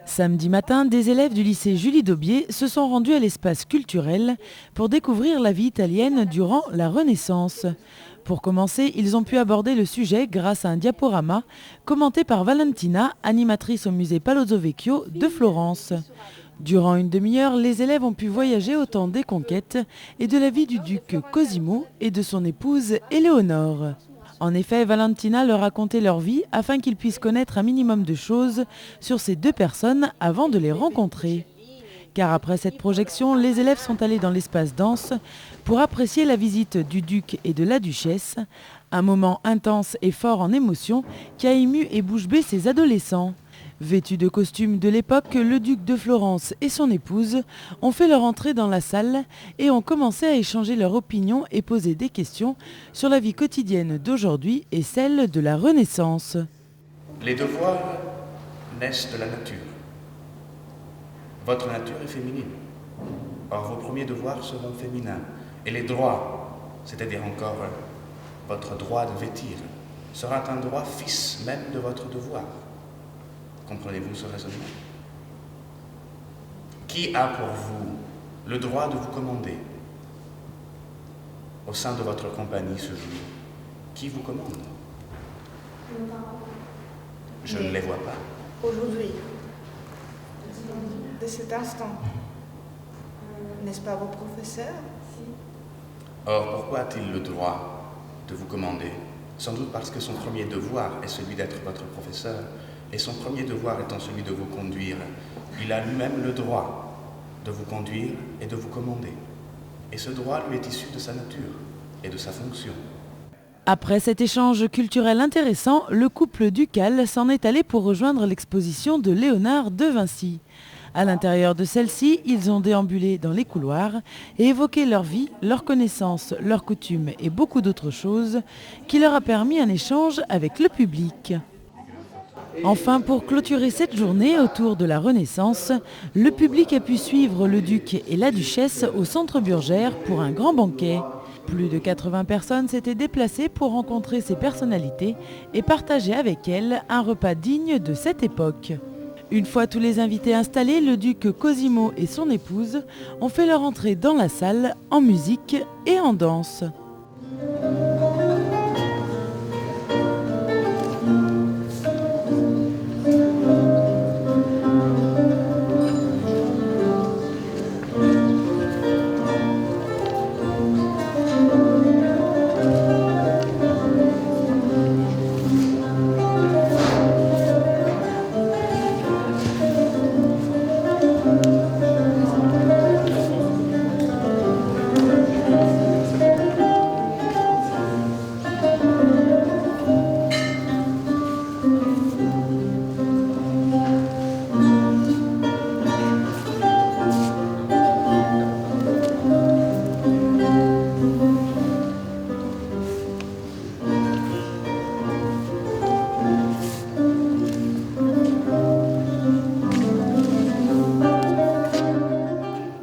Samedi matin, des élèves du lycée Julie Daubier se sont rendus à l'espace culturel pour découvrir la vie italienne durant la Renaissance. Pour commencer, ils ont pu aborder le sujet grâce à un diaporama commenté par Valentina, animatrice au musée Palazzo Vecchio de Florence. Durant une demi-heure, les élèves ont pu voyager au temps des conquêtes et de la vie du duc Cosimo et de son épouse Éléonore. En effet, Valentina leur racontait leur vie afin qu'ils puissent connaître un minimum de choses sur ces deux personnes avant de les rencontrer. Car après cette projection, les élèves sont allés dans l'espace danse pour apprécier la visite du duc et de la duchesse, un moment intense et fort en émotion qui a ému et bouche bée ces adolescents. Vêtus de costumes de l'époque, le duc de Florence et son épouse ont fait leur entrée dans la salle et ont commencé à échanger leurs opinions et poser des questions sur la vie quotidienne d'aujourd'hui et celle de la Renaissance. Les devoirs naissent de la nature. Votre nature est féminine. Or, vos premiers devoirs seront féminins. Et les droits, c'est-à-dire encore votre droit de vêtir, sera un droit fils même de votre devoir. Comprenez-vous ce raisonnement? Qui a pour vous le droit de vous commander au sein de votre compagnie ce jour? Qui vous commande? Je ne les vois pas. Aujourd'hui, de cet instant, n'est-ce pas vos professeurs? Or, pourquoi a-t-il le droit de vous commander? Sans doute parce que son premier devoir est celui d'être votre professeur, et son premier devoir étant celui de vous conduire, il a lui-même le droit de vous conduire et de vous commander. Et ce droit lui est issu de sa nature et de sa fonction. Après cet échange culturel intéressant, le couple ducal s'en est allé pour rejoindre l'exposition de Léonard de Vinci. À l'intérieur de celle-ci, ils ont déambulé dans les couloirs et évoqué leur vie, leurs connaissances, leurs coutumes et beaucoup d'autres choses qui leur a permis un échange avec le public. Enfin, pour clôturer cette journée autour de la Renaissance, le public a pu suivre le duc et la duchesse au centre Burgère pour un grand banquet. Plus de 80 personnes s'étaient déplacées pour rencontrer ces personnalités et partager avec elles un repas digne de cette époque. Une fois tous les invités installés, le duc Cosimo et son épouse ont fait leur entrée dans la salle en musique et en danse.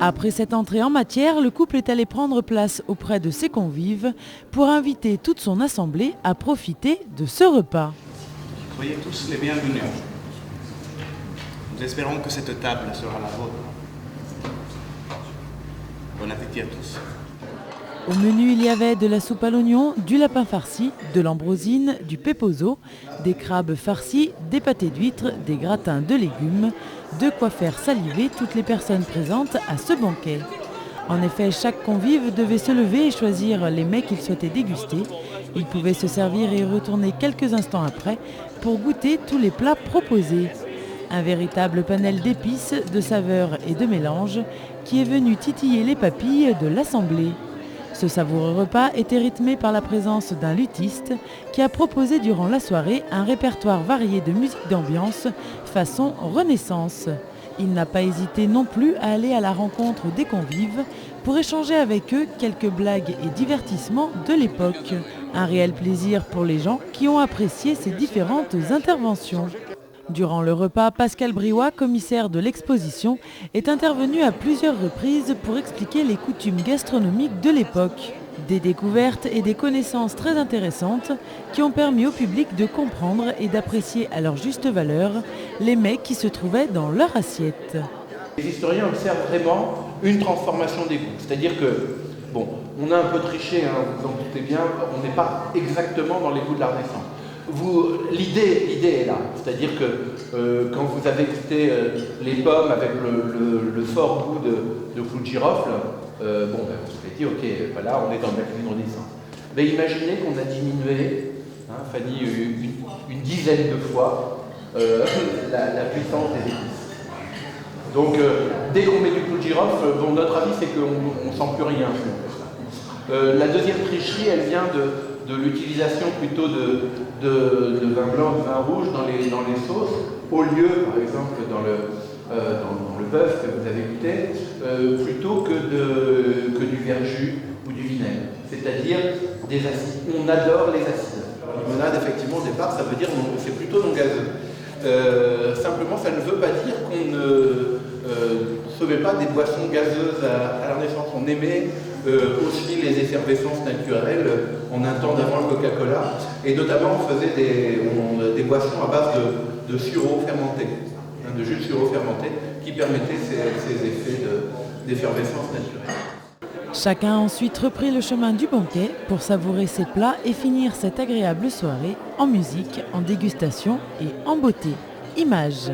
Après cette entrée en matière, le couple est allé prendre place auprès de ses convives pour inviter toute son assemblée à profiter de ce repas. Soyez tous les bienvenus. Nous espérons que cette table sera la vôtre. Bon appétit à tous. Au menu, il y avait de la soupe à l'oignon, du lapin farci, de l'ambrosine, du peposo, des crabes farcis, des pâtés d'huîtres, des gratins de légumes, de quoi faire saliver toutes les personnes présentes à ce banquet. En effet, chaque convive devait se lever et choisir les mets qu'il souhaitait déguster. Il pouvait se servir et retourner quelques instants après pour goûter tous les plats proposés. Un véritable panel d'épices, de saveurs et de mélanges qui est venu titiller les papilles de l'assemblée. Ce savoureux repas était rythmé par la présence d'un luthiste qui a proposé durant la soirée un répertoire varié de musique d'ambiance façon Renaissance. Il n'a pas hésité non plus à aller à la rencontre des convives pour échanger avec eux quelques blagues et divertissements de l'époque. Un réel plaisir pour les gens qui ont apprécié ces différentes interventions. Durant le repas, Pascal Briouat, commissaire de l'exposition, est intervenu à plusieurs reprises pour expliquer les coutumes gastronomiques de l'époque. Des découvertes et des connaissances très intéressantes qui ont permis au public de comprendre et d'apprécier à leur juste valeur les mets qui se trouvaient dans leur assiette. Les historiens observent vraiment une transformation des goûts. C'est-à-dire que, bon, on a un peu triché, hein, vous en doutez bien, on n'est pas exactement dans les goûts de la Renaissance. L'idée est là, c'est-à-dire que quand vous avez goûté les pommes avec le fort goût de clou de girofle, vous vous êtes dit, ok, voilà, on est dans la cuisine Renaissance. Mais imaginez qu'on a diminué, hein, Fanny, une dizaine de fois la puissance des épices. Donc, dès qu'on met du clou de girofle, notre avis, c'est qu'on ne sent plus rien. La deuxième tricherie, elle vient de l'utilisation plutôt de vin blanc, de vin rouge dans les sauces, au lieu, par exemple, dans le bœuf que vous avez goûté, plutôt que du verjus ou du vinaigre, c'est-à-dire des acides. On adore les acides. Limonade, effectivement, au départ, ça veut dire que c'est plutôt non gazeux. Simplement, ça ne veut pas dire qu'on ne semait pas des boissons gazeuses à la Renaissance. On aimait aussi les effervescences naturelles en un temps d'avant le Coca-Cola, et notamment on faisait des boissons à base de sureau fermenté, hein, de jus de sureau fermenté, qui permettaient ces effets d'effervescence naturelle. Chacun a ensuite repris le chemin du banquet pour savourer ses plats et finir cette agréable soirée en musique, en dégustation et en beauté. Images.